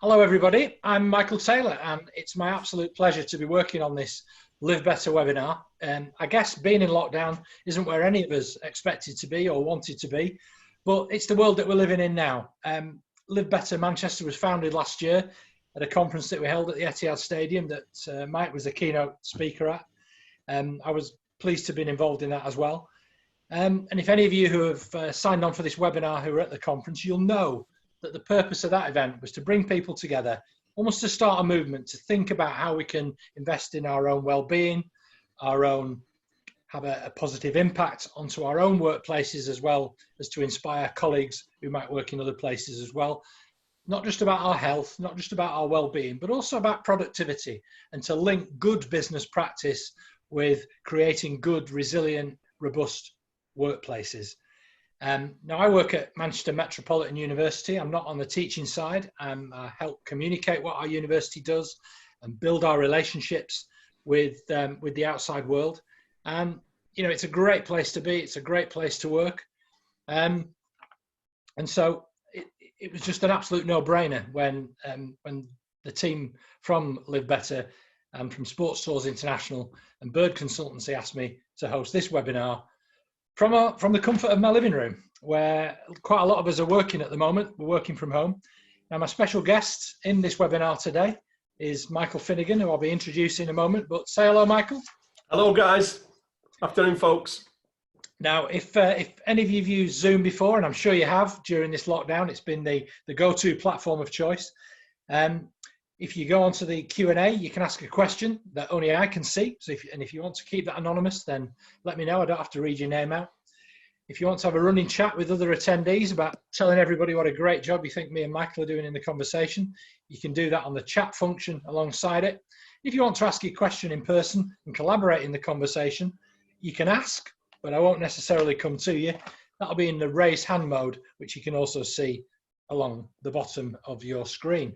Hello everybody, I'm Michael Taylor and it's my absolute pleasure to be working on this Live Better webinar. I guess being in lockdown isn't where any of us expected to be or wanted to be, but it's the world that we're living in now. Live Better Manchester was founded last year at a conference that we held at the Etihad Stadium that Mike was the keynote speaker at. I was pleased to have been involved in that as well. And if any of you who have signed on for this webinar who were at the conference, you'll know that the purpose of that event was to bring people together, almost to start a movement, to think about how we can invest in our own well-being, have a positive impact onto our own workplaces, as well as to inspire colleagues who might work in other places as well. Not just about our health, not just about our well-being, but also about productivity, and to link good business practice with creating good, resilient, robust workplaces. Now I work at Manchester Metropolitan University. I'm not on the teaching side. I help communicate what our university does and build our relationships with the outside world. And you know, it's a great place to be. It's a great place to work. And so it was just an absolute no-brainer when the team from Live Better and from Sports Stores International and Bird Consultancy asked me to host this webinar from the comfort of my living room, where quite a lot of us are working at the moment. We're working from home. Now, my special guest in this webinar today is Michael Finnigan, who I'll be introducing in a moment. But say hello, Michael. Hello, guys. Afternoon, folks. Now, if any of you have used Zoom before, and I'm sure you have during this lockdown, it's been the go-to platform of choice. If you go onto the Q&A, you can ask a question that only I can see. So if you want to keep that anonymous, then let me know. I don't have to read your name out. If you want to have a running chat with other attendees about telling everybody what a great job you think me and Michael are doing in the conversation, you can do that on the chat function alongside it. If you want to ask your question in person and collaborate in the conversation, you can ask, but I won't necessarily come to you. That'll be in the raise hand mode, which you can also see along the bottom of your screen.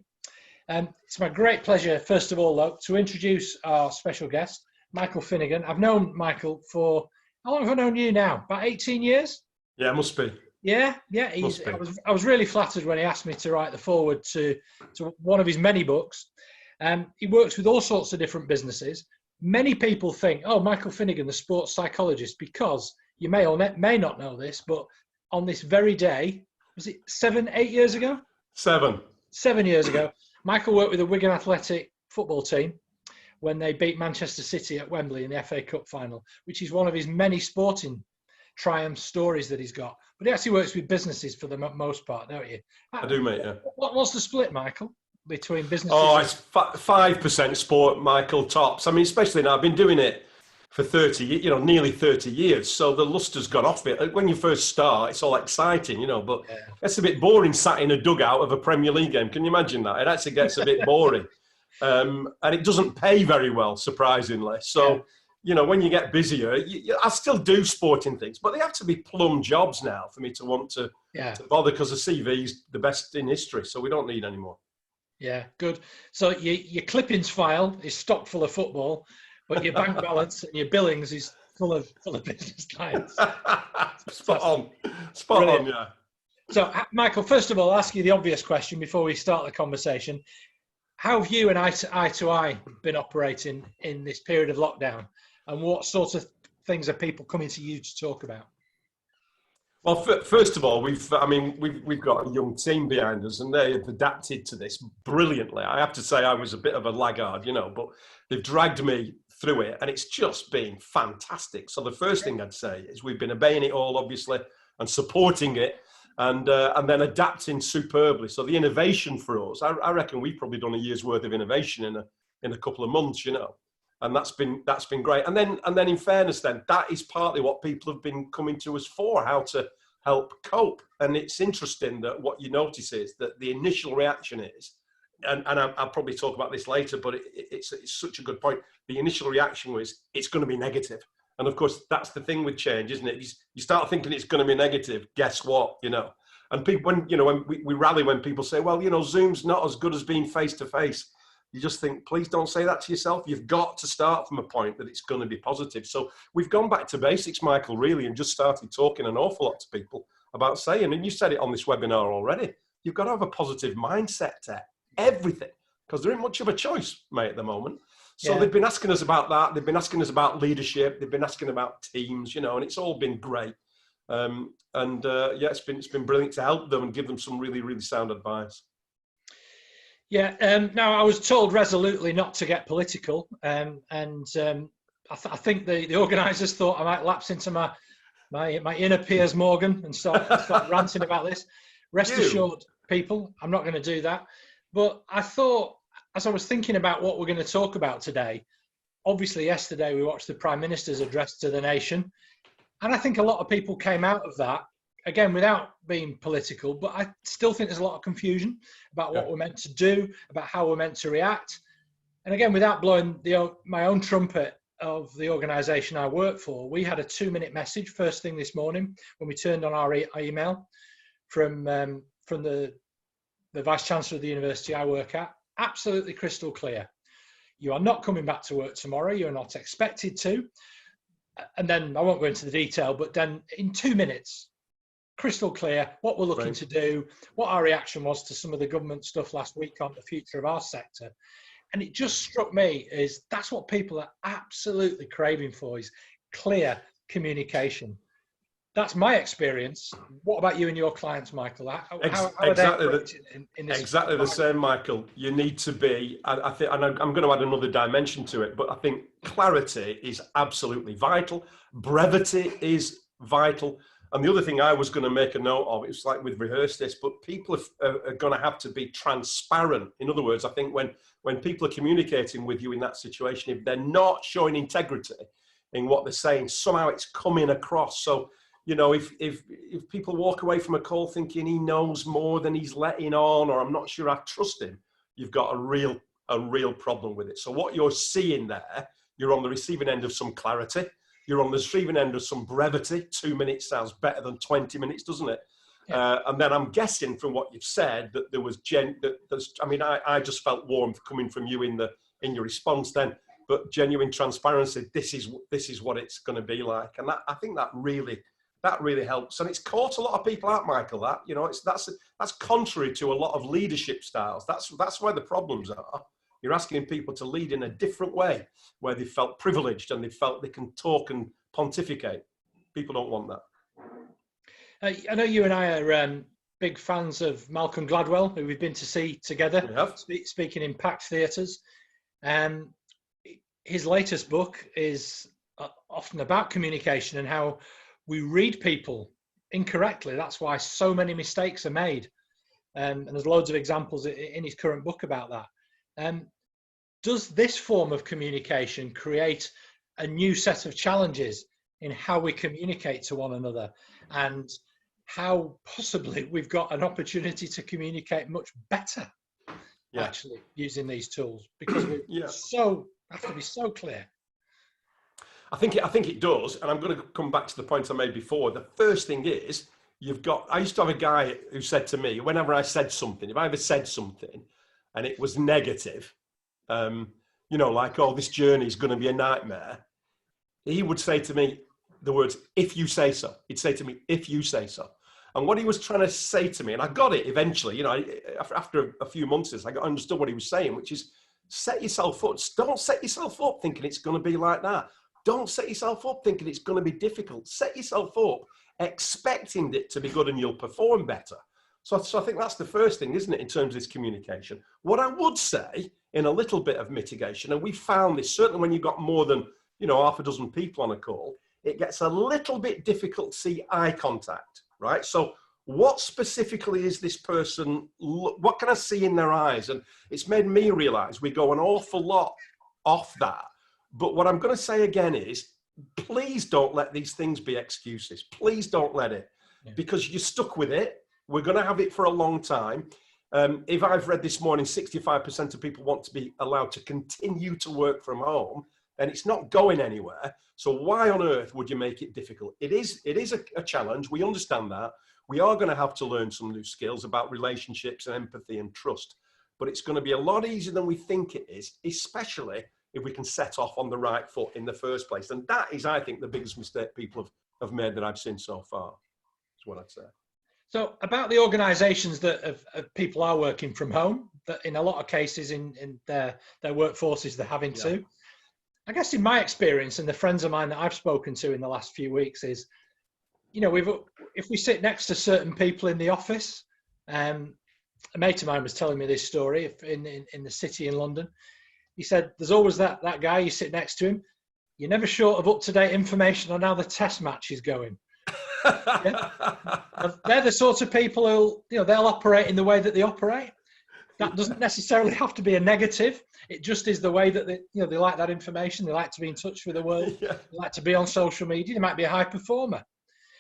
It's my great pleasure, first of all, though, to introduce our special guest, Michael Finnigan. I've known Michael for, how long have I known you now? About 18 years? Yeah, it must be. Yeah. I was really flattered when he asked me to write the foreword to one of his many books. He works with all sorts of different businesses. Many people think, oh, Michael Finnigan, the sports psychologist, because you may or may not know this, but on this very day, was it 8 years ago? 7 years ago, Michael worked with the Wigan Athletic football team when they beat Manchester City at Wembley in the FA Cup final, which is one of his many sporting triumph stories that he's got. But he actually works with businesses for the most part, don't you? I do, mate, yeah. What's the split, Michael, between businesses? Oh, it's 5% sport, Michael, tops. I mean, especially now, I've been doing it for nearly 30 years. So the luster's gone off it. When you first start, it's all exciting, but yeah, it's a bit boring sat in a dugout of a Premier League game. Can you imagine that? It actually gets a bit boring. And it doesn't pay very well, surprisingly. So, yeah, when you get busier, I still do sporting things, but they have to be plum jobs now for me to want to bother, because the CV's the best in history. So we don't need any more. Yeah, good. So your clippings file is stocked full of football, but your bank balance and your billings is full of business clients. Spot on, yeah. So, Michael, first of all, I'll ask you the obvious question before we start the conversation. How have you and eye to eye been operating in this period of lockdown, and what sorts of things are people coming to you to talk about? Well, first of all, we've got a young team behind us, and they have adapted to this brilliantly. I have to say, I was a bit of a laggard, but they've dragged me through it, and it's just been fantastic. So the first thing I'd say is we've been obeying it all, obviously, and supporting it, and then adapting superbly. So the innovation for us, I reckon we've probably done a year's worth of innovation in a couple of months, and that's been great. And then in fairness, then that is partly what people have been coming to us for, how to help cope. And it's interesting that what you notice is that the initial reaction is, and I'll probably talk about this later, but it's such a good point. The initial reaction was, it's going to be negative. And of course, that's the thing with change, isn't it? You start thinking it's going to be negative. Guess what? And people, when we rally, when people say, well, Zoom's not as good as being face to face, you just think, please don't say that to yourself. You've got to start from a point that it's going to be positive. So we've gone back to basics, Michael, really, and just started talking an awful lot to people about saying, and you said it on this webinar already, you've got to have a positive mindset, Ted. everything, because there ain't much of a choice, mate, at the moment. So Yeah. they've been asking us about that. They've been asking us about leadership. They've been asking about teams, you know, and it's all been great. Yeah, it's been brilliant to help them and give them some really, really sound advice. Yeah. Now, I was told resolutely not to get political, I think the organisers thought I might lapse into my inner Piers Morgan and start ranting about this. Rest assured, people, I'm not going to do that. But I thought, as I was thinking about what we're going to talk about today, obviously yesterday we watched the Prime Minister's address to the nation, and I think a lot of people came out of that, again, without being political, but I still think there's a lot of confusion about what we're meant to do, about how we're meant to react. And again, without blowing my own trumpet of the organisation I work for, we had a 2-minute message first thing this morning when we turned on our email from the Vice-Chancellor of the university I work at, absolutely crystal clear. You are not coming back to work tomorrow. You're not expected to. And then I won't go into the detail, but then in 2 minutes, crystal clear what we're looking to do, what our reaction was to some of the government stuff last week on the future of our sector. And it just struck me as that's what people are absolutely craving for, is clear communication. That's my experience. What about you and your clients, Michael? How are they in this? Exactly the same, Michael. You need to be, I think, and I'm going to add another dimension to it, but I think clarity is absolutely vital. Brevity is vital. And the other thing I was going to make a note of, it's like we've rehearsed this, but people are going to have to be transparent. In other words, I think when people are communicating with you in that situation, if they're not showing integrity in what they're saying, somehow it's coming across. So, you know, if people walk away from a call thinking he knows more than he's letting on, or I'm not sure I trust him, you've got a real problem with it. So what you're seeing there, you're on the receiving end of some clarity. You're on the receiving end of some brevity. 2 minutes sounds better than 20 minutes, doesn't it? Yeah. And then I'm guessing from what you've said that there was I just felt warmth coming from you in your response then, but genuine transparency. This is what it's going to be like, and I think that really helps, and it's caught a lot of people out, Michael. That, you know, that's contrary to a lot of leadership styles. That's where the problems are. You're asking people to lead in a different way, where they felt privileged and they felt they can talk and pontificate. People don't want that. I know you and I are big fans of Malcolm Gladwell, who we've been to see together, speaking in packed theatres. His latest book is often about communication and how we read people incorrectly. That's why so many mistakes are made. And there's loads of examples in his current book about that. Does this form of communication create a new set of challenges in how we communicate to one another, and how possibly we've got an opportunity to communicate much better, actually, using these tools, because we have to be so clear? I think it does, and I'm going to come back to the point I made before. The first thing is, I used to have a guy who said to me, whenever I said something, if I ever said something and it was negative, you know, like, oh, this journey is going to be a nightmare, he would say to me the words, if you say so. He'd say to me, if you say so. And what he was trying to say to me, and I got it eventually, you know, after a few months, I understood what he was saying, which is, set yourself up. Don't set yourself up thinking it's going to be like that. Don't set yourself up thinking it's going to be difficult. Set yourself up expecting it to be good, and you'll perform better. So I think that's the first thing, isn't it, in terms of this communication. What I would say, in a little bit of mitigation, and we found this, certainly when you've got more than, you know, half a dozen people on a call, it gets a little bit difficult to see eye contact, right? So what specifically is this person, what can I see in their eyes? And it's made me realize we go an awful lot off that. But what I'm going to say again is, please don't let these things be excuses. Please don't let it, because you're stuck with it. We're going to have it for a long time. If I've read this morning, 65% of people want to be allowed to continue to work from home, and it's not going anywhere. So why on earth would you make it difficult? It is a challenge. We understand that. We are going to have to learn some new skills about relationships and empathy and trust, but it's going to be a lot easier than we think it is, especially if we can set off on the right foot in the first place. And that is, I think, the biggest mistake people have made that I've seen so far, is what I'd say. So about the organisations that people are working from home, that in a lot of cases in their workforces they're having to. I guess in my experience and the friends of mine that I've spoken to in the last few weeks is, if we sit next to certain people in the office, a mate of mine was telling me this story in the city in London. He said, there's always that guy, you sit next to him, you're never short of up-to-date information on how the test match is going. Yeah? They're the sorts of people who, they'll operate in the way that they operate. That doesn't necessarily have to be a negative. It just is the way that they like that information. They like to be in touch with the world. They like to be on social media. They might be a high performer.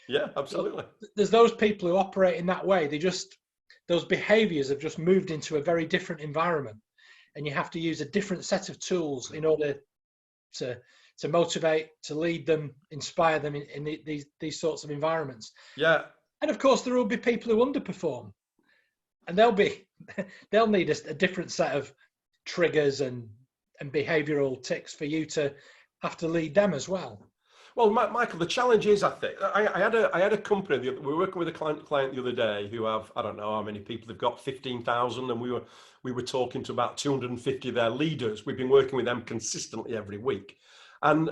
Yeah, absolutely. So there's those people who operate in that way. Those behaviors have just moved into a very different environment. And you have to use a different set of tools in order to motivate, to lead them, inspire them in these sorts of environments. Yeah. And of course, there will be people who underperform. And they'll need a different set of triggers and behavioural tics for you to have to lead them as well. Well, Michael, the challenge is, I think, I had a company, we were working with a client the other day who have, I don't know how many people, they've got 15,000, and we were talking to about 250 of their leaders. We've been working with them consistently every week. And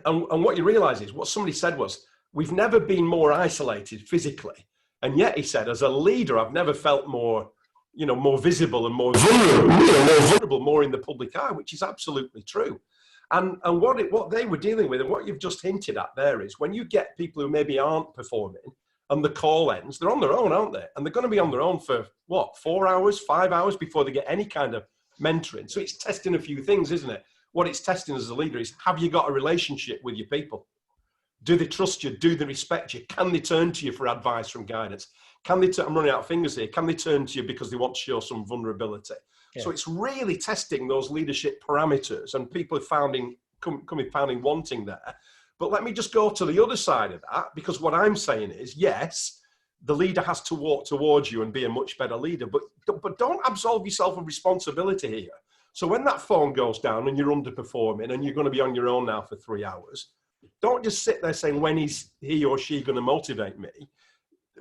what you realise is, what somebody said was, we've never been more isolated physically. And yet, he said, as a leader, I've never felt more visible and more vulnerable, more in the public eye, which is absolutely true. And what they were dealing with, and what you've just hinted at there, is when you get people who maybe aren't performing and the call ends, they're on their own, aren't they? And they're going to be on their own for 4 hours, 5 hours before they get any kind of mentoring. So it's testing a few things, isn't it? What it's testing as a leader is, have you got a relationship with your people? Do they trust you? Do they respect you? Can they turn to you for advice from guidance? I'm running out of fingers here. Can they turn to you because they want to show some vulnerability? Yeah. So it's really testing those leadership parameters, and people are finding wanting there. But let me just go to the other side of that, because what I'm saying is, yes, the leader has to walk towards you and be a much better leader, but don't absolve yourself of responsibility here. So when that phone goes down and you're underperforming and you're going to be on your own now for 3 hours, don't just sit there saying, when is he or she going to motivate me?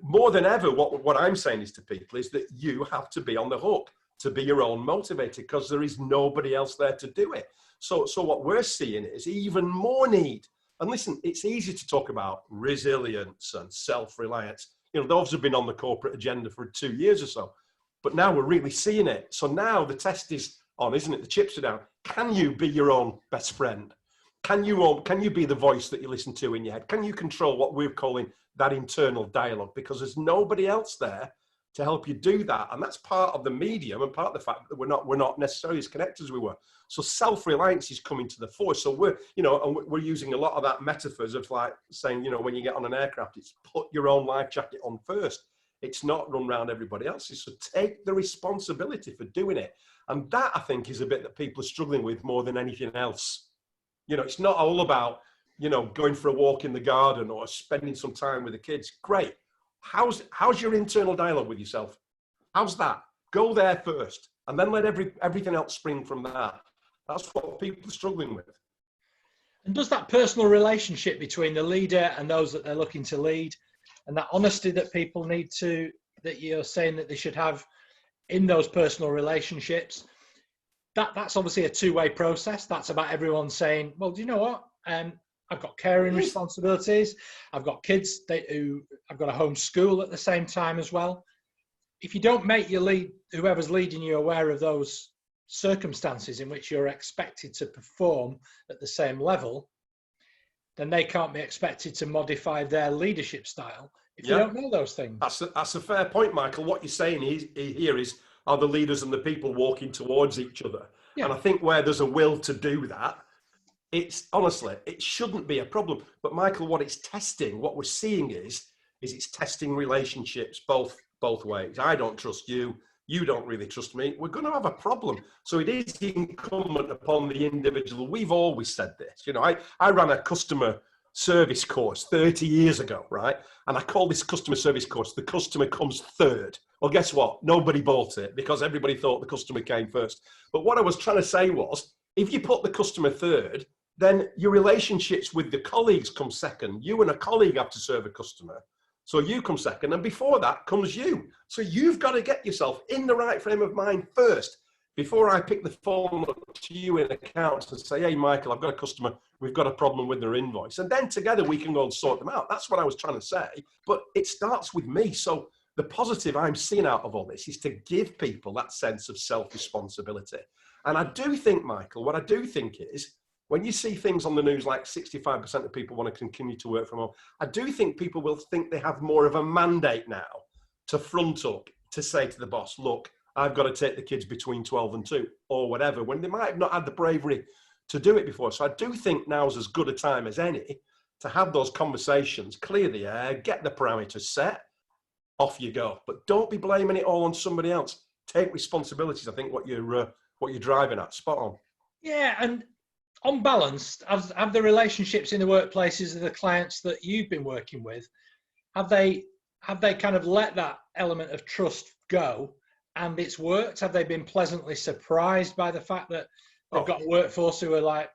More than ever, what I'm saying is to people is that you have to be on the hook to be your own motivator, because there is nobody else there to do it. So what we're seeing is even more need. And listen, it's easy to talk about resilience and self-reliance. Those have been on the corporate agenda for 2 years or so. But now we're really seeing it. So now the test is on, isn't it? The chips are down. Can you be your own best friend? Can you be the voice that you listen to in your head? Can you control what we're calling that internal dialogue? Because there's nobody else there to help you do that. And that's part of the medium and part of the fact that we're not necessarily as connected as we were. So self-reliance is coming to the fore. So we're using a lot of that metaphors of like saying, when you get on an aircraft, it's put your own life jacket on first. It's not run around everybody else's. So take the responsibility for doing it. And that, I think, is a bit that people are struggling with more than anything else. It's not all about, going for a walk in the garden or spending some time with the kids. Great. How's your internal dialogue with yourself? How's that? Go there first, and then let everything else spring from that. That's what people are struggling with. And does that personal relationship between the leader and those that they're looking to lead, and that honesty that people that you're saying that they should have in those personal relationships, that's obviously a two-way process. That's about everyone saying, well, do you know what? I've got caring responsibilities. I've got kids I've got to homeschool at the same time as well. If you don't make whoever's leading you aware of those circumstances in which you're expected to perform at the same level, then they can't be expected to modify their leadership style if you don't know those things. That's a fair point, Michael. What you're saying here is, are the leaders and the people walking towards each other? Yeah. And I think where there's a will to do that, it shouldn't be a problem. But Michael, what it's testing, what we're seeing is it's testing relationships both ways. I don't trust you. You don't really trust me. We're going to have a problem. So it is incumbent upon the individual. We've always said this. I ran a customer service course 30 years ago, right? And I call this customer service course, the customer comes third. Well, guess what? Nobody bought it because everybody thought the customer came first. But what I was trying to say was, if you put the customer third, then your relationships with the colleagues come second. You and a colleague have to serve a customer. So you come second, and before that comes you. So you've got to get yourself in the right frame of mind first, before I pick the phone up to you in accounts and say, hey, Michael, I've got a customer, we've got a problem with their invoice. And then together we can go and sort them out. That's what I was trying to say. But it starts with me. So the positive I'm seeing out of all this is to give people that sense of self-responsibility. And I do think, Michael, what I do think is, when you see things on the news like 65% of people want to continue to work from home, I do think people will think they have more of a mandate now to front up, to say to the boss, look, I've got to take the kids between 12 and 2 or whatever, when they might have not had the bravery to do it before. So I do think now's as good a time as any to have those conversations, clear the air, get the parameters set, off you go. But don't be blaming it all on somebody else. Take responsibilities. I think what you're driving at, spot on. Yeah, and on balance, have the relationships in the workplaces of the clients that you've been working with, have they kind of let that element of trust go and it's worked? Have they been pleasantly surprised by the fact that they've got a workforce who are like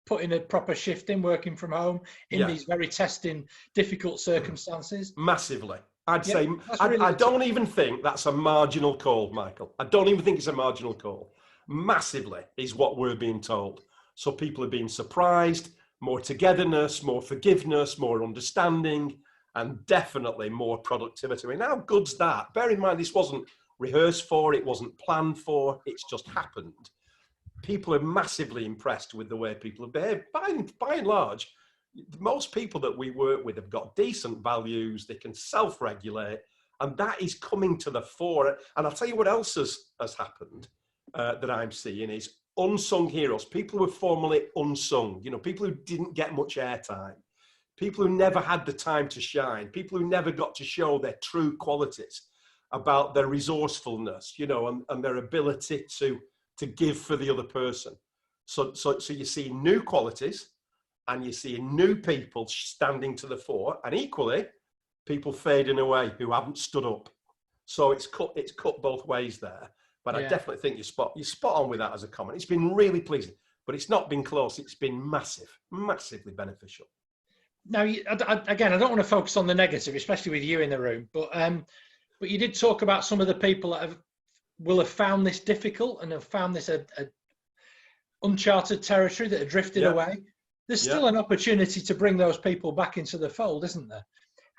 putting a proper shift in, working from home in these very testing, difficult circumstances? Massively. I'd say, really I don't even think that's a marginal call, Michael. I don't even think it's a marginal call. Massively is what we're being told. So people are being surprised, more togetherness, more forgiveness, more understanding, and definitely more productivity. I mean, how good's that? Bear in mind, this wasn't rehearsed for, it wasn't planned for, it's just happened. People are massively impressed with the way people have behaved. By and large, most people that we work with have got decent values, they can self-regulate, and that is coming to the fore. And I'll tell you what else has happened that I'm seeing is unsung heroes, people who were formerly unsung, people who didn't get much airtime, people who never had the time to shine, people who never got to show their true qualities about their resourcefulness, and their ability to give for the other person. So you see new qualities and you see new people standing to the fore, and equally people fading away who haven't stood up. So it's cut both ways there. But I definitely think you're spot on with that as a comment. It's been really pleasing, but it's not been close. It's been massively beneficial. Now, again, I don't want to focus on the negative, especially with you in the room, but you did talk about some of the people that will have found this difficult and have found this a uncharted territory, that have drifted away. There's still an opportunity to bring those people back into the fold, isn't there?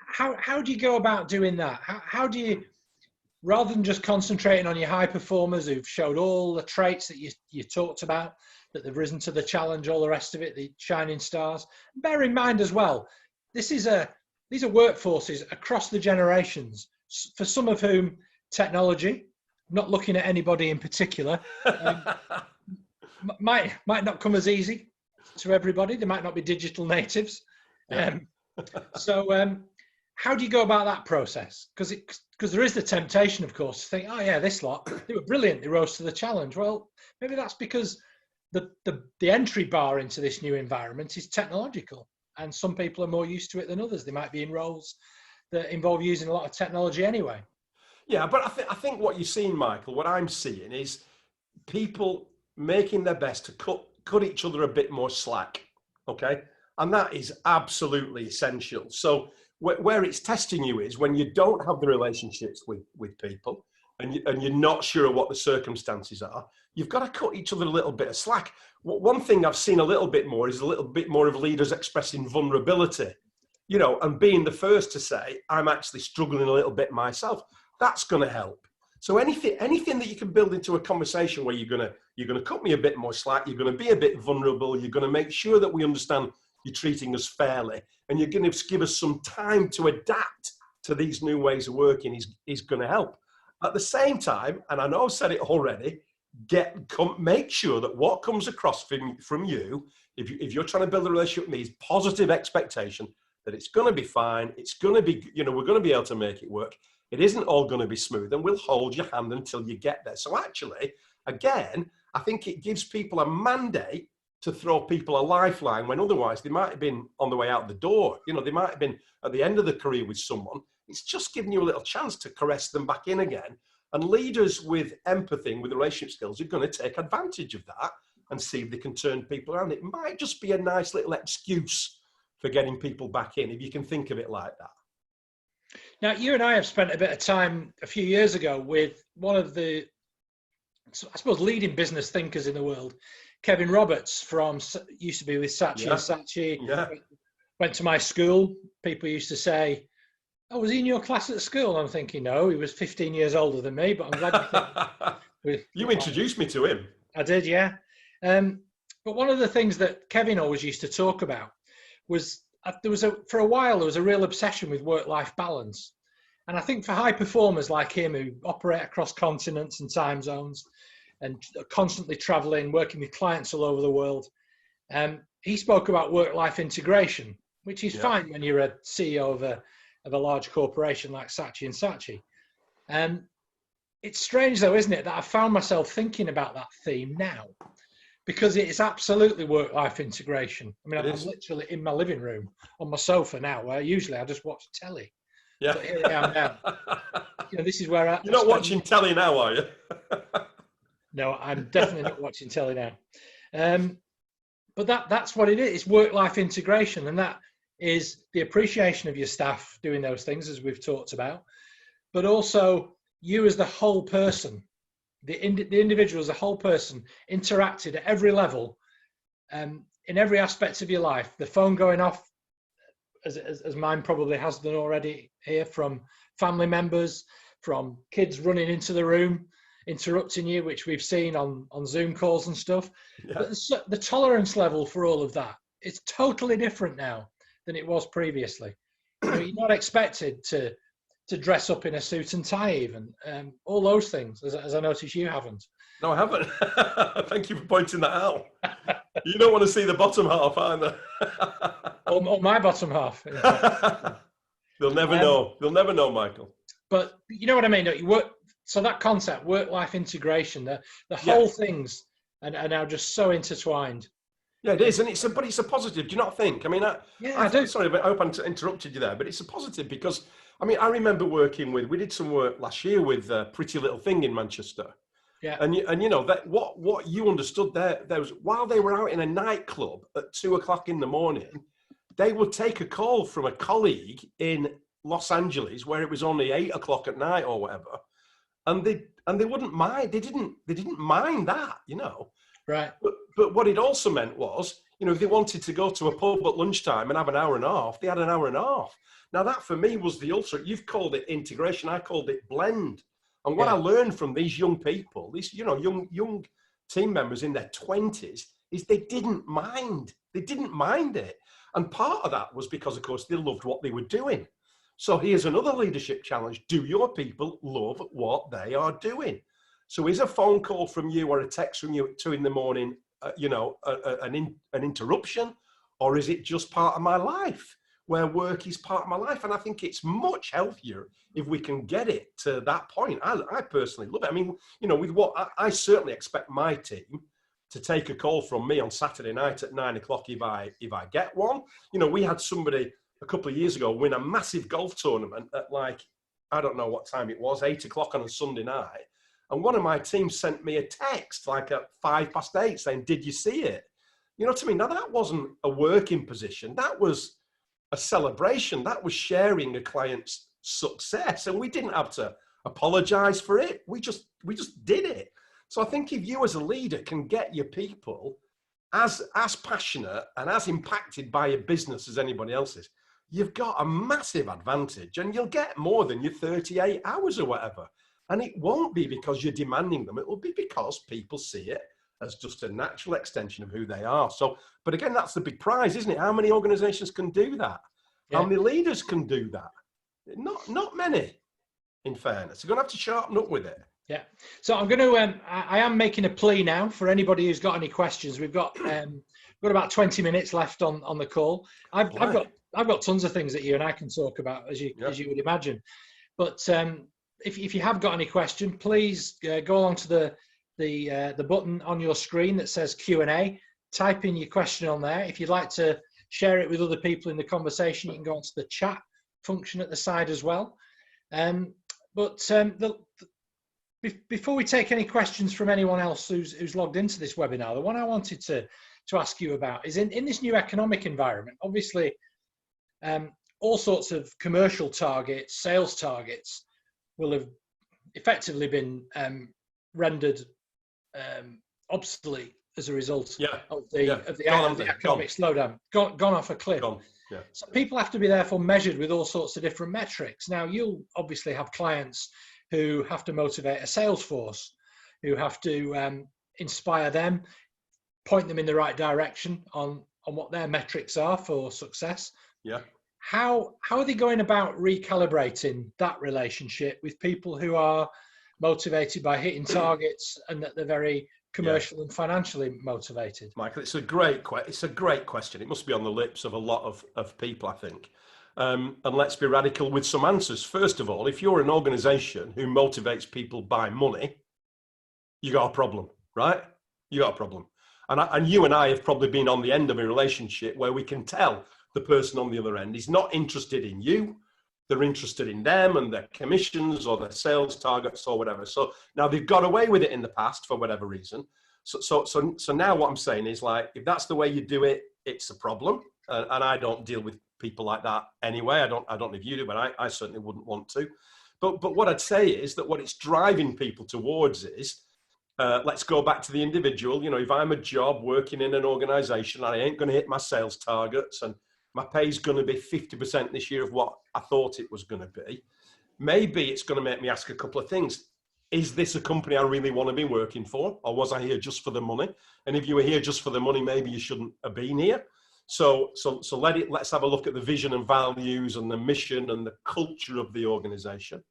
How do you go about doing that? How do you, rather than just concentrating on your high performers who've showed all the traits that you talked about, that they've risen to the challenge, all the rest of it, the shining stars. Bear in mind as well, these are workforces across the generations, for some of whom technology, not looking at anybody in particular, might not come as easy to everybody. They might not be digital natives. So how do you go about that process? Because there is the temptation, of course, to think, oh yeah, this lot, they were brilliant, they rose to the challenge. Well, maybe that's because the entry bar into this new environment is technological, and some people are more used to it than others. They might be in roles that involve using a lot of technology anyway. Yeah, but I think what you're seeing, Michael, what I'm seeing is people making their best to cut each other a bit more slack, okay? And that is absolutely essential. So where it's testing you is when you don't have the relationships with people and you're not sure what the circumstances are, you've got to cut each other a little bit of slack. One thing I've seen a little bit more is a little bit more of leaders expressing vulnerability, and being the first to say, I'm actually struggling a little bit myself. That's going to help. So anything that you can build into a conversation where you're going to cut me a bit more slack, you're going to be a bit vulnerable, you're going to make sure that we understand you're treating us fairly, and you're going to give us some time to adapt to these new ways of working is going to help. At the same time, and I know I've said it already, make sure that what comes across from you, if you're trying to build a relationship with me, is positive expectation that it's going to be fine, it's going to be, we're going to be able to make it work. It isn't all going to be smooth, and we'll hold your hand until you get there. So actually, again, I think it gives people a mandate to throw people a lifeline when otherwise they might have been on the way out the door. They might have been at the end of the career with someone. It's just giving you a little chance to caress them back in again. And leaders with empathy and with relationship skills are going to take advantage of that and see if they can turn people around. It might just be a nice little excuse for getting people back in, if you can think of it like that. Now, you and I have spent a bit of time a few years ago with one of the, I suppose, leading business thinkers in the world, Kevin Roberts, used to be with Saatchi and Saatchi, went to my school. People used to say, "Oh, was he in your class at school?" And I'm thinking, no, he was 15 years older than me, but I'm glad you introduced me to him. I did, yeah. But one of the things that Kevin always used to talk about was for a while there was a real obsession with work-life balance. And I think for high performers like him who operate across continents and time zones and constantly traveling, working with clients all over the world, he spoke about work-life integration, which is fine when you're a CEO of a large corporation like Saatchi and Saatchi. It's strange though, isn't it, that I found myself thinking about that theme now, because it is absolutely work-life integration. I mean, I'm literally in my living room on my sofa now, where usually I just watch telly. Yeah. But here I am now. This is where You're not watching telly now, are you? No, I'm definitely not watching telly now. But that's what it is. It's work-life integration, and that is the appreciation of your staff doing those things, as we've talked about, but also you as the whole person, the individual as a whole person, interacted at every level, in every aspect of your life. The phone going off, as mine probably has done already here, from family members, from kids running into the room, interrupting you, which we've seen on Zoom calls and stuff. Yeah. But the tolerance level for all of that, it's totally different now than it was previously. You're not expected to dress up in a suit and tie, even all those things, as I notice you haven't. No, I haven't. Thank you for pointing that out. You don't want to see the bottom half either. or my bottom half. They'll never know. They'll never know, Michael. But you know what I mean, don't you? So that concept, work-life integration, the whole things are now just so intertwined. Yeah, it is, and but it's a positive. Do you not think? I mean, I do. Sorry, I hope I interrupted you there, but it's a positive because, I mean, I remember working we did some work last year with Pretty Little Thing in Manchester. Yeah. And you know that what you understood there was, while they were out in a nightclub at 2:00 in the morning, they would take a call from a colleague in Los Angeles where it was only 8:00 at night or whatever, and they wouldn't mind. They didn't mind that, you know. Right. But what it also meant was, you know, if they wanted to go to a pub at lunchtime and have an hour and a half, they had an hour and a half. Now that for me was the ultimate. You've called it integration. I called it blend. And what I learned from these young people, these, you know, young team members in their 20s, is they didn't mind. They didn't mind it. And part of that was because, of course, they loved what they were doing. So here's another leadership challenge. Do your people love what they are doing? So is a phone call from you or a text from you at 2 a.m, you know, an interruption? Or is it just part of my life, where work is part of my life? And I think it's much healthier if we can get it to that point. I personally love it. I mean, you know, with what I certainly expect my team to take a call from me on Saturday night at 9:00 if I get one. You know, we had somebody a couple of years ago win a massive golf tournament at, like, I don't know what time it was, 8:00 on a Sunday night. And one of my team sent me a text like at 8:05 saying, "Did you see it?" You know what I mean? Now that wasn't a working position. That was a celebration. That was sharing a client's success. And we didn't have to apologize for it. We just did it. So I think if you as a leader can get your people as passionate and as impacted by your business as anybody else's, you've got a massive advantage, and you'll get more than your 38 hours or whatever. And it won't be because you're demanding them. It will be because people see it as just a natural extension of who they are. So, but again, that's the big prize, isn't it? How many organizations can do that? Yeah. How many leaders can do that? Not many, in fairness. You're going to have to sharpen up with it. Yeah. So I'm going to, I am making a plea now for anybody who's got any questions. We've got about 20 minutes left on the call. I've got tons of things that you and I can talk about, as you would imagine. But if you have got any question, please go along to the button on your screen that says Q&A. Type in your question on there. If you'd like to share it with other people in the conversation, you can go onto the chat function at the side as well. Before we take any questions from anyone else who's logged into this webinar, the one I wanted to ask you about is in this new economic environment. Obviously, all sorts of commercial targets, sales targets will have effectively been rendered obsolete as a result of the economic slowdown, gone off a cliff. Yeah. So people have to be therefore measured with all sorts of different metrics. Now, you'll obviously have clients who have to motivate a sales force, who have to inspire them, point them in the right direction on what their metrics are for success. Yeah. How are they going about recalibrating that relationship with people who are motivated by hitting targets and that they're very commercial and financially motivated? Michael, it's a great question. It must be on the lips of a lot of people, I think. And let's be radical with some answers. First of all, if you're an organization who motivates people by money, you got a problem, right? You got a problem. And you and I have probably been on the end of a relationship where we can tell the person on the other end is not interested in you. They're interested in them and their commissions or their sales targets or whatever. So now they've got away with it in the past for whatever reason. So now what I'm saying is, like, if that's the way you do it, it's a problem. And I don't deal with people like that anyway. I don't know if you do, but I certainly wouldn't want to. But what I'd say is that what it's driving people towards is, let's go back to the individual. You know, if I'm a job working in an organization and I ain't going to hit my sales targets and my pay's going to be 50% this year of what I thought it was going to be, maybe it's going to make me ask a couple of things. Is this a company I really want to be working for? Or was I here just for the money? And if you were here just for the money, maybe you shouldn't have been here. So let's have a look at the vision and values and the mission and the culture of the organization.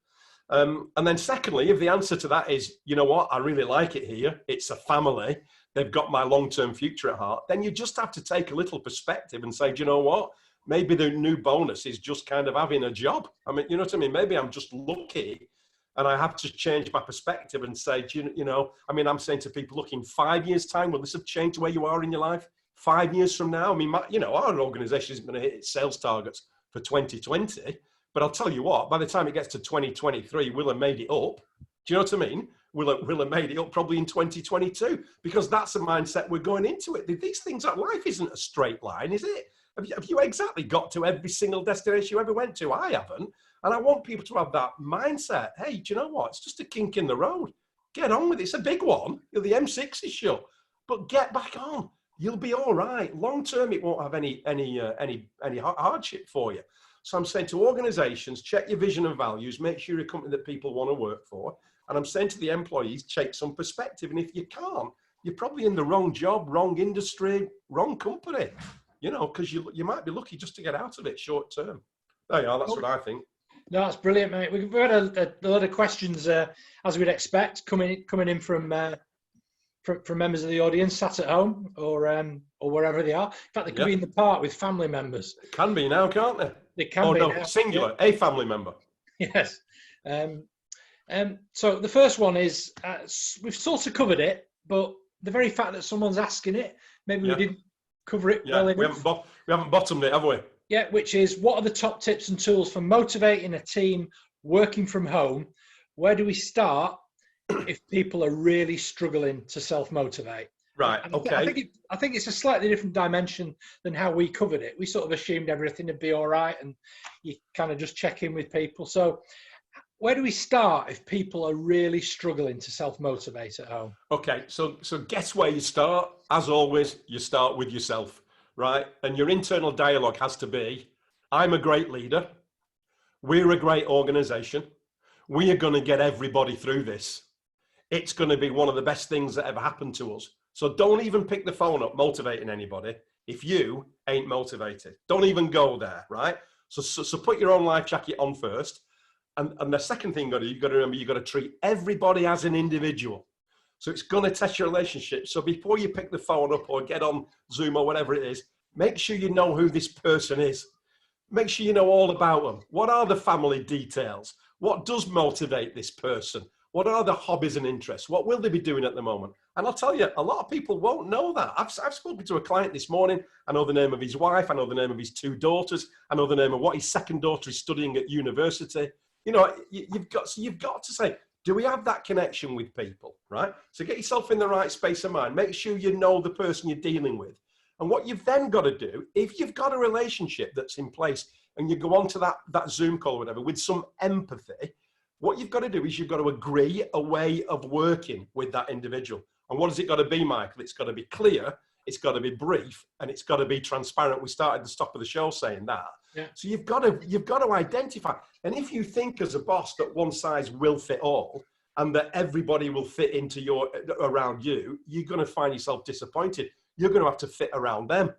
And then secondly, if the answer to that is, you know what, I really like it here, it's a family, they've got my long-term future at heart, then you just have to take a little perspective and say, do you know what, maybe the new bonus is just kind of having a job. I mean, you know what I mean? Maybe I'm just lucky and I have to change my perspective and say, you know, I mean, I'm saying to people, look, in 5 years' time, will this have changed where you are in your life? 5 years from now? I mean, our organization isn't going to hit its sales targets for 2020. But I'll tell you what, by the time it gets to 2023, we'll have made it up. Do you know what I mean? We'll have made it up probably in 2022, because that's the mindset we're going into it. These things, life isn't a straight line, is it? Have you exactly got to every single destination you ever went to? I haven't. And I want people to have that mindset. Hey, do you know what? It's just a kink in the road. Get on with it. It's a big one. The M6 is shut, but get back on. You'll be all right. Long term, it won't have any hardship for you. So I'm saying to organizations, check your vision and values, make sure you're a company that people want to work for. And I'm saying to the employees, take some perspective. And if you can't, you're probably in the wrong job, wrong industry, wrong company, you know, because you might be lucky just to get out of it short term. There you are, that's what I think. No, that's brilliant, mate. We've had a lot of questions, as we'd expect, coming in from members of the audience sat at home or wherever they are. In fact, they could be in the park with family members. It can be now, can't they? They can be now. Singular, a family member. Yes. So the first one is, we've sort of covered it, but the very fact that someone's asking it, maybe we didn't cover it well enough. We haven't bottomed it, have we? Yeah, which is, what are the top tips and tools for motivating a team working from home? Where do we start if people are really struggling to self-motivate? Right, okay. I think it's a slightly different dimension than how we covered it. We sort of assumed everything would be all right and you kind of just check in with people. So where do we start if people are really struggling to self-motivate at home? Okay, so guess where you start? As always, you start with yourself, right? And your internal dialogue has to be, I'm a great leader. We're a great organization. We are going to get everybody through this. It's going to be one of the best things that ever happened to us. So don't even pick the phone up motivating anybody if you ain't motivated. Don't even go there, right? So put your own life jacket on first. And the second thing you've got to remember, you've got to treat everybody as an individual. So it's going to test your relationship. So before you pick the phone up or get on Zoom or whatever it is, make sure you know who this person is. Make sure you know all about them. What are the family details? What does motivate this person? What are the hobbies and interests? What will they be doing at the moment? And I'll tell you, a lot of people won't know that. I've spoken to a client this morning. I know the name of his wife. I know the name of his 2 daughters. I know the name of what his second daughter is studying at university. You know, you've got to say, do we have that connection with people, right? So get yourself in the right space of mind. Make sure you know the person you're dealing with. And what you've then got to do, if you've got a relationship that's in place and you go on to that Zoom call or whatever with some empathy, what you've got to do is you've got to agree a way of working with that individual. And what has it got to be, Michael? It's got to be clear, it's got to be brief, and it's got to be transparent. We started the top of the show saying that. Yeah. So you've got to identify. And if you think as a boss that one size will fit all and that everybody will fit into around you, you're going to find yourself disappointed. You're going to have to fit around them.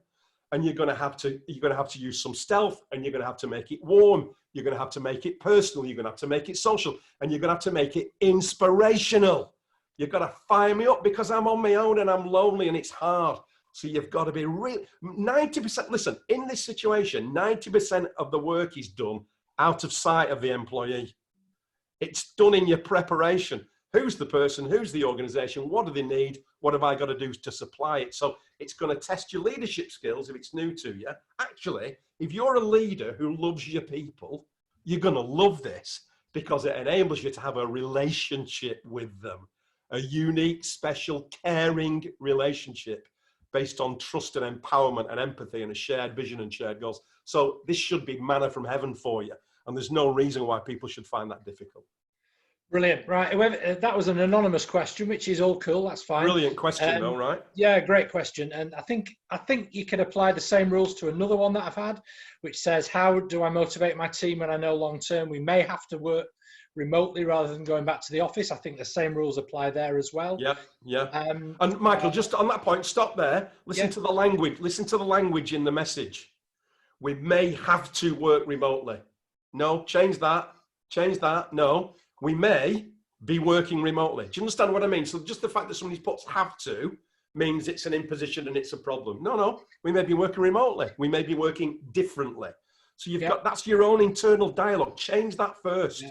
And you're going to have to use some stealth, and you're going to have to make it warm. You're going to have to make it personal. You're going to have to make it social, and you're going to have to make it inspirational. You've got to fire me up because I'm on my own and I'm lonely and it's hard. So you've got to be 90%. Listen, in this situation, 90% of the work is done out of sight of the employee. It's done in your preparation. Who's the person? Who's the organization? What do they need? What have I got to do to supply it? So it's going to test your leadership skills if it's new to you. Actually, if you're a leader who loves your people, you're going to love this because it enables you to have a relationship with them, a unique, special, caring relationship based on trust and empowerment and empathy and a shared vision and shared goals. So this should be manna from heaven for you. And there's no reason why people should find that difficult. Brilliant. Right. That was an anonymous question, which is all cool. That's fine. Brilliant question, though, right? Yeah, great question. And I think you could apply the same rules to another one that I've had, which says, how do I motivate my team when I know long term we may have to work remotely rather than going back to the office? I think the same rules apply there as well. Yeah. And Michael, just on that point, stop there. Listen to the language. Listen to the language in the message. We may have to work remotely. No, change that. Change that. No. We may be working remotely. Do you understand what I mean? So just the fact that somebody puts have to means it's an imposition and it's a problem. No, we may be working remotely. We may be working differently. So you've got, that's your own internal dialogue. Change that first. Yeah.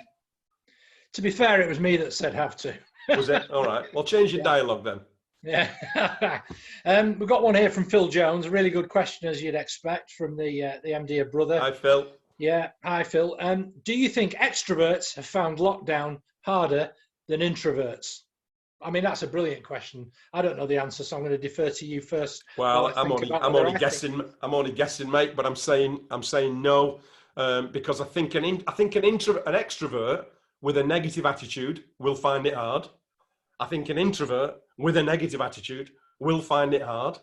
To be fair, it was me that said have to. Was it? All right. Well, change your dialogue then. Yeah. We've got one here from Phil Jones. A really good question, as you'd expect, from the MD of Brother. Hi, Phil. Yeah. Hi, Phil. Do you think extroverts have found lockdown harder than introverts? I mean, that's a brilliant question. I don't know the answer, so I'm going to defer to you first. Well, I'm only guessing, mate. But I'm saying no, because I think an extrovert with a negative attitude will find it hard. I think an introvert with a negative attitude will find it hard.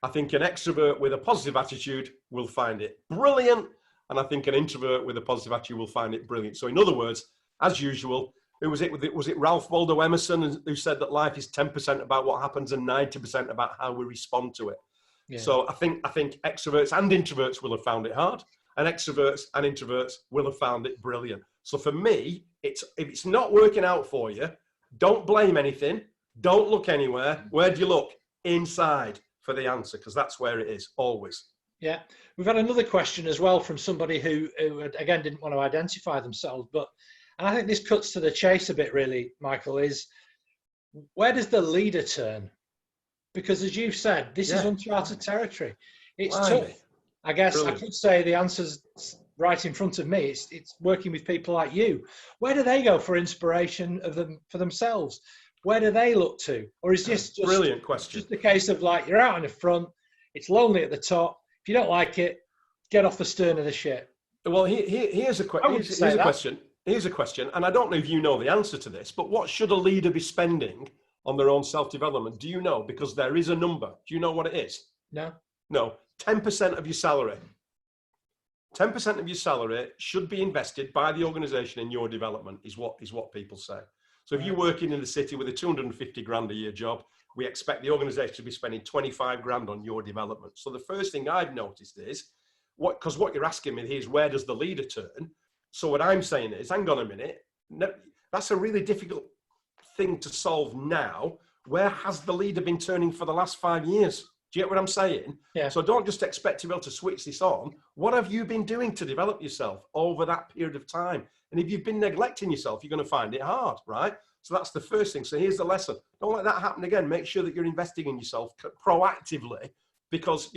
I think an extrovert with a positive attitude will find it brilliant. And I think an introvert with a positive attitude will find it brilliant. So in other words, as usual, was it Ralph Waldo Emerson who said that life is 10% about what happens and 90% about how we respond to it? Yeah. So I think extroverts and introverts will have found it hard, and extroverts and introverts will have found it brilliant. So for me, if it's not working out for you, don't blame anything. Don't look anywhere. Where do you look? Inside for the answer, because that's where it is, always. Yeah. We've had another question as well from somebody who again, didn't want to identify themselves. And I think this cuts to the chase a bit, really, Michael, is where does the leader turn? Because as you've said, this is uncharted territory. It's tough. I guess brilliant. I could say the answer's right in front of me. It's working with people like you. Where do they go for inspiration for themselves? Where do they look to? Or is this just brilliant question? Just a case of like, you're out in the front, it's lonely at the top. If you don't like it, get off the stern of the ship. Well, here's a question. Here's a question, and I don't know if you know the answer to this, but what should a leader be spending on their own self-development? Do you know? Because there is a number. Do you know what it is? No. 10% of your salary. 10% of your salary should be invested by the organisation in your development, is what people say. So if you're working in the city with a 250 grand a year job, we expect the organisation to be spending 25 grand on your development. So the first thing I've noticed is, because what you're asking me is, where does the leader turn? So what I'm saying is, hang on a minute, no, that's a really difficult thing to solve now. Where has the leader been turning for the last 5 years? Do you get what I'm saying? Yeah. So don't just expect to be able to switch this on. What have you been doing to develop yourself over that period of time? And if you've been neglecting yourself, you're going to find it hard, right? So that's the first thing. So here's the lesson. Don't let that happen again. Make sure that you're investing in yourself proactively, because,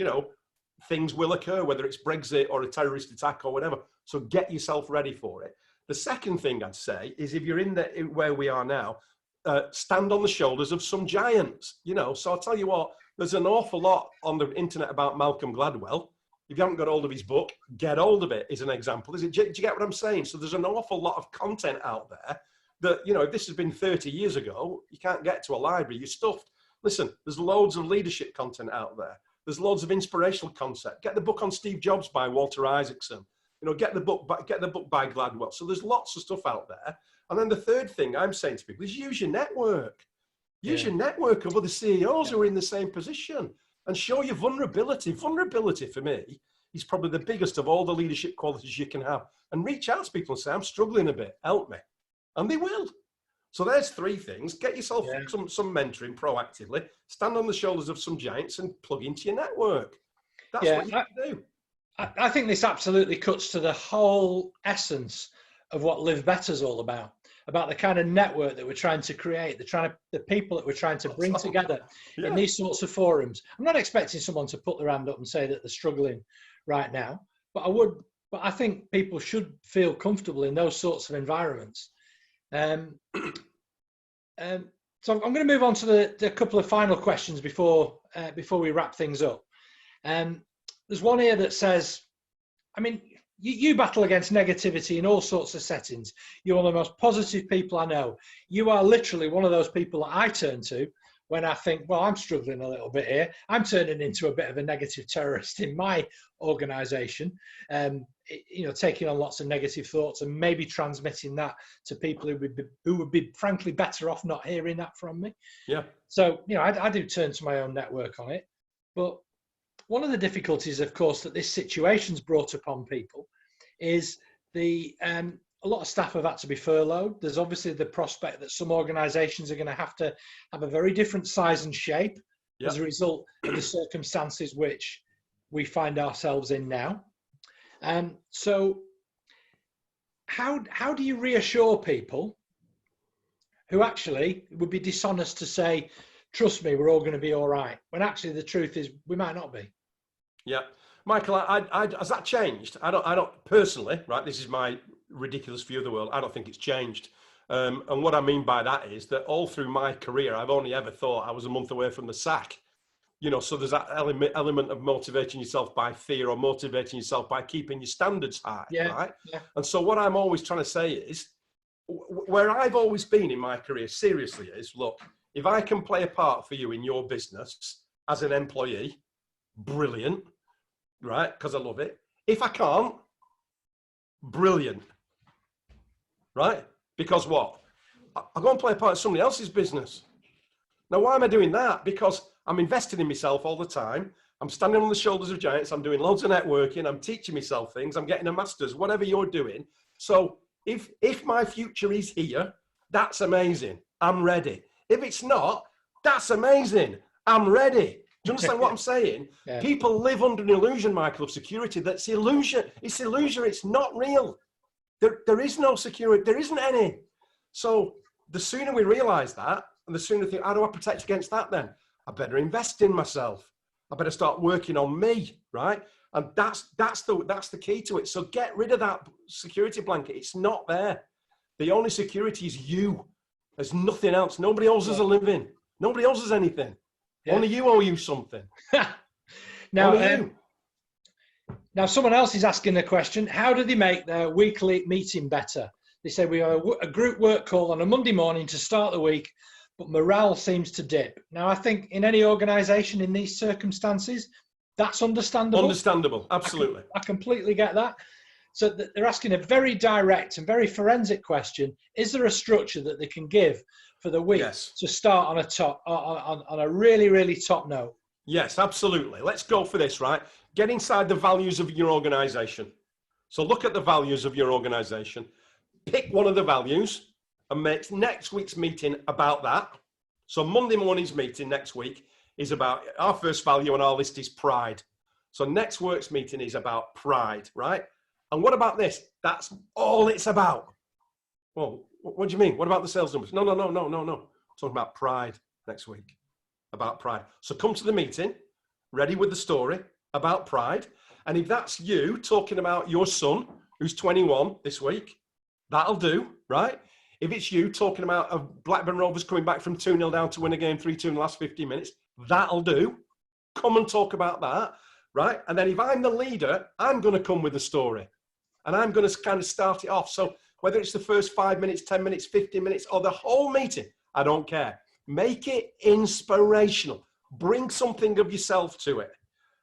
things will occur, whether it's Brexit or a terrorist attack or whatever. So get yourself ready for it. The second thing I'd say is, if you're in where we are now, stand on the shoulders of some giants, So I'll tell you what, there's an awful lot on the internet about Malcolm Gladwell. If you haven't got hold of his book, get hold of it, is an example. Do you get what I'm saying? So there's an awful lot of content out there that, you know, if this has been 30 years ago, you can't get to a library, you're stuffed. Listen, there's loads of leadership content out there. There's loads of inspirational concept. Get the book on Steve Jobs by Walter Isaacson. You know, get the book by Gladwell. So there's lots of stuff out there. And then the third thing I'm saying to people is use your network. Use your network of other CEOs who are in the same position and show your vulnerability. Vulnerability for me is probably the biggest of all the leadership qualities you can have. And reach out to people and say, I'm struggling a bit, help me. And they will. So there's three things. Get yourself some mentoring proactively, stand on the shoulders of some giants and plug into your network. That's what you can do. I think this absolutely cuts to the whole essence of what Live Better is all about the kind of network that we're trying to create, the people that we're trying to bring together in these sorts of forums. I'm not expecting someone to put their hand up and say that they're struggling right now, but I think people should feel comfortable in those sorts of environments. So I'm going to move on to the couple of final questions before we wrap things up. There's one here that says, I mean, you battle against negativity in all sorts of settings. You're one of the most positive people I know. You are literally one of those people that I turn to when I think, well, I'm struggling a little bit here. I'm turning into a bit of a negative terrorist in my organization, you know, taking on lots of negative thoughts and maybe transmitting that to people who would be frankly better off not hearing that from me. Yeah. So, you know, I do turn to my own network on it. But one of the difficulties, of course, that this situation's brought upon people is a lot of staff have had to be furloughed. There's obviously the prospect that some organisations are going to have a very different size and shape as a result of the circumstances which we find ourselves in now. So how do you reassure people who actually would be dishonest to say, trust me, we're all going to be all right, when actually the truth is we might not be? Yeah. Michael, has that changed? I don't personally, right? This is my ridiculous view of the world. I don't think it's changed. And what I mean by that is that all through my career, I've only ever thought I was a month away from the sack. You know, so there's that element of motivating yourself by fear or motivating yourself by keeping your standards high, right? Yeah. And so what I'm always trying to say is, where I've always been in my career, seriously, is, look, if I can play a part for you in your business as an employee, brilliant, right? Because I love it. If I can't, brilliant, right? Because what? I go and play a part in somebody else's business. Now, why am I doing that? Because I'm investing in myself all the time. I'm standing on the shoulders of giants. I'm doing loads of networking. I'm teaching myself things. I'm getting a master's, whatever you're doing. So if my future is here, that's amazing. I'm ready. If it's not, that's amazing. I'm ready. Do you understand what I'm saying? Yeah. People live under an illusion, Michael, of security. That's illusion. It's illusion. It's not real. There is no security. There isn't any. So the sooner we realize that, and the sooner we think, how do I protect against that then? I better invest in myself. I better start working on me, right? And that's the key to it. So get rid of that security blanket. It's not there. The only security is you. There's nothing else. Nobody owes us a living. Nobody owes us anything. Yeah. Only you owe you something. Now, now someone else is asking the question, how do they make their weekly meeting better? They say we have a group work call on a Monday morning to start the week, but morale seems to dip. Now, I think in any organisation in these circumstances, that's understandable. Understandable, absolutely. I completely get that. So they're asking a very direct and very forensic question. Is there a structure that they can give for the week to start on a really, really top note? Yes, absolutely. Let's go for this, right? Get inside the values of your organisation. So look at the values of your organisation. Pick one of the values and make next week's meeting about that. So Monday morning's meeting next week is about, our first value on our list is pride. So next week's meeting is about pride, right? And what about this? That's all it's about. Well, what do you mean? What about the sales numbers? No. Talking about pride next week, about pride. So come to the meeting, ready with the story about pride. And if that's you talking about your son, who's 21 this week, that'll do, right? If it's you talking about a Blackburn Rovers coming back from 2-0 down to win a game 3-2 in the last 15 minutes, that'll do. Come and talk about that. right? And then if I'm the leader, I'm going to come with a story and I'm going to kind of start it off. So whether it's the first 5 minutes, 10 minutes, 15 minutes, or the whole meeting, I don't care. Make it inspirational. Bring something of yourself to it.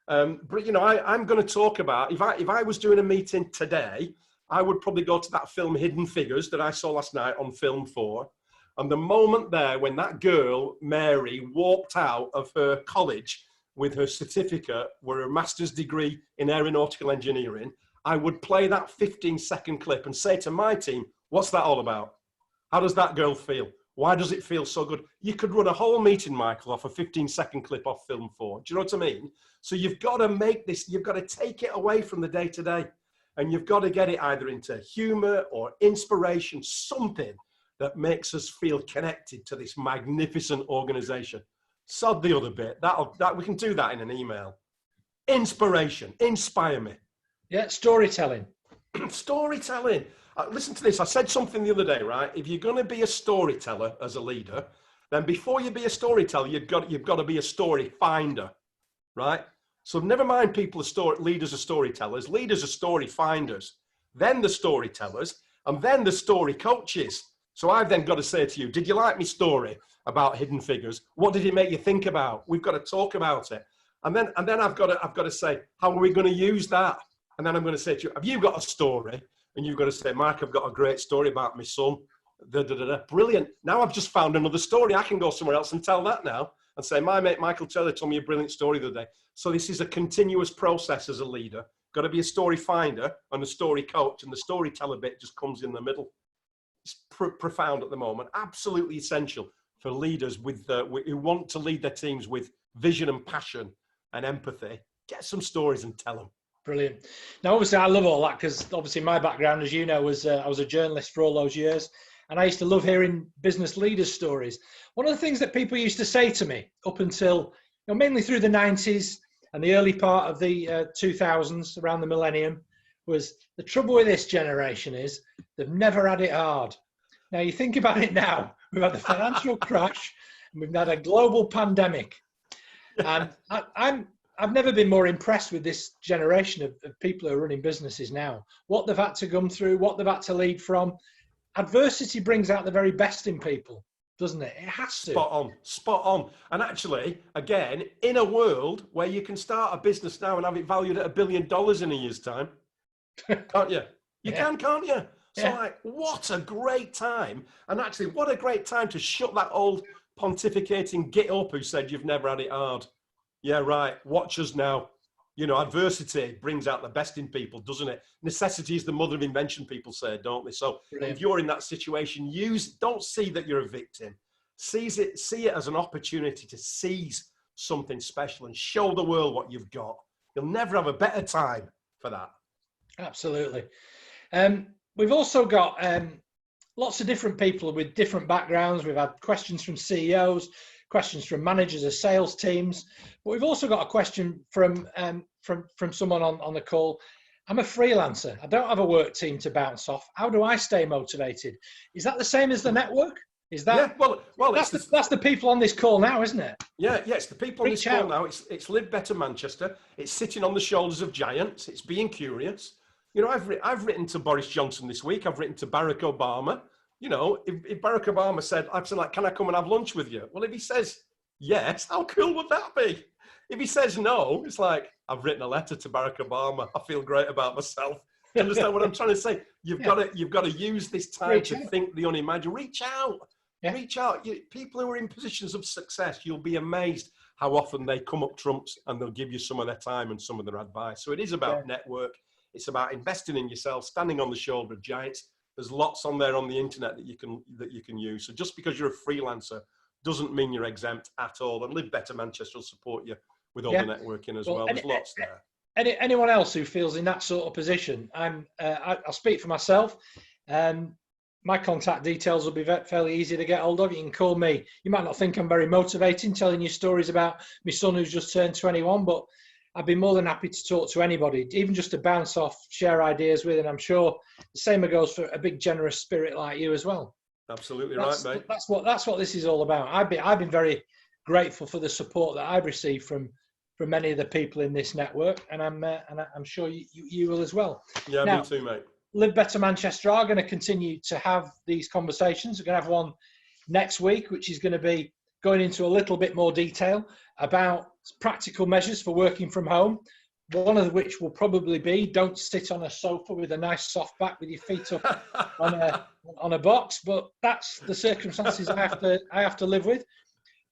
But you know, I'm going to talk about, if I was doing a meeting today, I would probably go to that film Hidden Figures that I saw last night on Film 4. And the moment there when that girl, Mary, walked out of her college with her certificate, with her master's degree in aeronautical engineering, I would play that 15-second clip and say to my team, what's that all about? How does that girl feel? Why does it feel so good? You could run a whole meeting, Michael, off a 15-second clip off Film 4. Do you know what I mean? So you've got to make this, you've got to take it away from the day-to-day. And you've got to get it either into humor or inspiration, something that makes us feel connected to this magnificent organization. Sod the other bit. That we can do that in an email. Inspiration. Inspire me. Yeah, storytelling. Storytelling. Listen to this. I said something the other day, right? If you're going to be a storyteller as a leader, then before you be a storyteller, you've got to be a story finder, right? So never mind leaders are storytellers, leaders are story finders, then the storytellers, and then the story coaches. So I've then got to say to you, did you like my story about Hidden Figures? What did it make you think about? We've got to talk about it. And then I've got to say, how are we going to use that? And then I'm going to say to you, have you got a story? And you've got to say, Mark, I've got a great story about my son. Brilliant. Now I've just found another story. I can go somewhere else and tell that now and say, my mate Michael Taylor told me a brilliant story the other day. So this is a continuous process as a leader. Got to be a story finder and a story coach, and the storyteller bit just comes in the middle. It's profound at the moment. Absolutely essential for leaders who want to lead their teams with vision and passion and empathy. Get some stories and tell them. Brilliant. Now, obviously, I love all that because obviously my background, as you know, was I was a journalist for all those years, and I used to love hearing business leaders' stories. One of the things that people used to say to me up until, mainly through the 90s and the early part of the 2000s, around the millennium, was the trouble with this generation is they've never had it hard. Now, you think about it now, we've had the financial crash, and we've had a global pandemic. And I've never been more impressed with this generation of people who are running businesses now. What they've had to come through, what they've had to lead from. Adversity brings out the very best in people, doesn't it? It has to. Spot on. And actually, again, in a world where you can start a business now and have it valued at $1 billion in a year's time, can't you? You can, can't you? So like, what a great time. And actually, what a great time to shut that old pontificating git up who said you've never had it hard. Yeah, right. Watch us now. Adversity brings out the best in people, doesn't it? Necessity is the mother of invention, people say, don't they? So Brilliant. If you're in that situation, don't see that you're a victim. See it as an opportunity to seize something special and show the world what you've got. You'll never have a better time for that. Absolutely. We've also got lots of different people with different backgrounds. We've had questions from CEOs, questions from managers of sales teams, but we've also got a question from someone on the call. I'm a freelancer. I don't have a work team to bounce off. How do I stay motivated? Is that the same as the network? Is that? Yeah, well, that's the people on this call now, isn't it? Yeah, it's the people on this call now. It's Live Better Manchester. It's sitting on the shoulders of giants. It's being curious. I've written to Boris Johnson this week. I've written to Barack Obama. If Barack Obama said, can I come and have lunch with you? Well, if he says yes, how cool would that be? If he says no, it's like, I've written a letter to Barack Obama. I feel great about myself. Do you understand what I'm trying to say? You've got to use this time to think the unimaginable. Reach out. Yeah. Reach out. People who are in positions of success, you'll be amazed how often they come up trumps and they'll give you some of their time and some of their advice. So it is about network. It's about investing in yourself, standing on the shoulder of giants. There's lots on there on the internet that you can use. So just because you're a freelancer doesn't mean you're exempt at all. And Live Better Manchester will support you with all the networking as well. There's lots there. Anyone else who feels in that sort of position, I'll speak for myself. My contact details will be fairly easy to get hold of. You can call me. You might not think I'm very motivating, telling you stories about my son who's just turned 21, but I'd be more than happy to talk to anybody, even just to bounce off, share ideas with, and I'm sure the same goes for a big, generous spirit like you as well. Absolutely right, mate. That's what this is all about. I've been very grateful for the support that I've received from from many of the people in this network, and I'm sure you will as well. Yeah, now, me too, mate. Live Better Manchester are going to continue to have these conversations. We're going to have one next week, which is going to be going into a little bit more detail about practical measures for working from home. One of which will probably be, don't sit on a sofa with a nice soft back with your feet up on a box, but that's the circumstances I have to live with.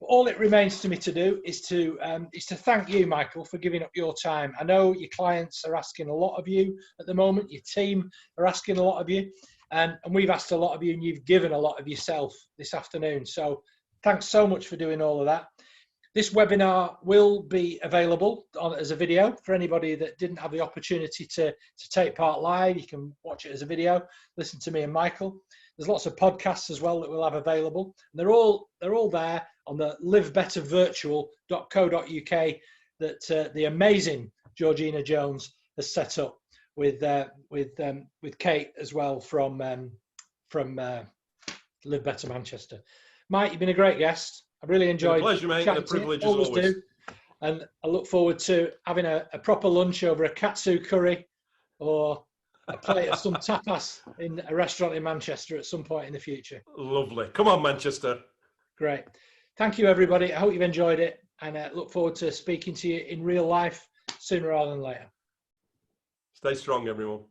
All it remains to me to do is to thank you, Michael, for giving up your time. I know your clients are asking a lot of you at the moment. Your team are asking a lot of you, and we've asked a lot of you, and you've given a lot of yourself this afternoon. So thanks so much for doing all of that. This webinar will be available as a video for anybody that didn't have the opportunity to take part live. You can watch it as a video, listen to me and Michael. There's lots of podcasts as well that we'll have available. And they're all there on the LiveBetterVirtual.co.uk that the amazing Georgina Jones has set up with Kate as well from Live Better Manchester. Mike, you've been a great guest. I really enjoyed. Pleasure, mate. And a privilege as always. Do. And I look forward to having a proper lunch over a katsu curry or a plate of some tapas in a restaurant in Manchester at some point in the future. Lovely. Come on, Manchester. Great. Thank you, everybody. I hope you've enjoyed it, and look forward to speaking to you in real life sooner rather than later. Stay strong, everyone.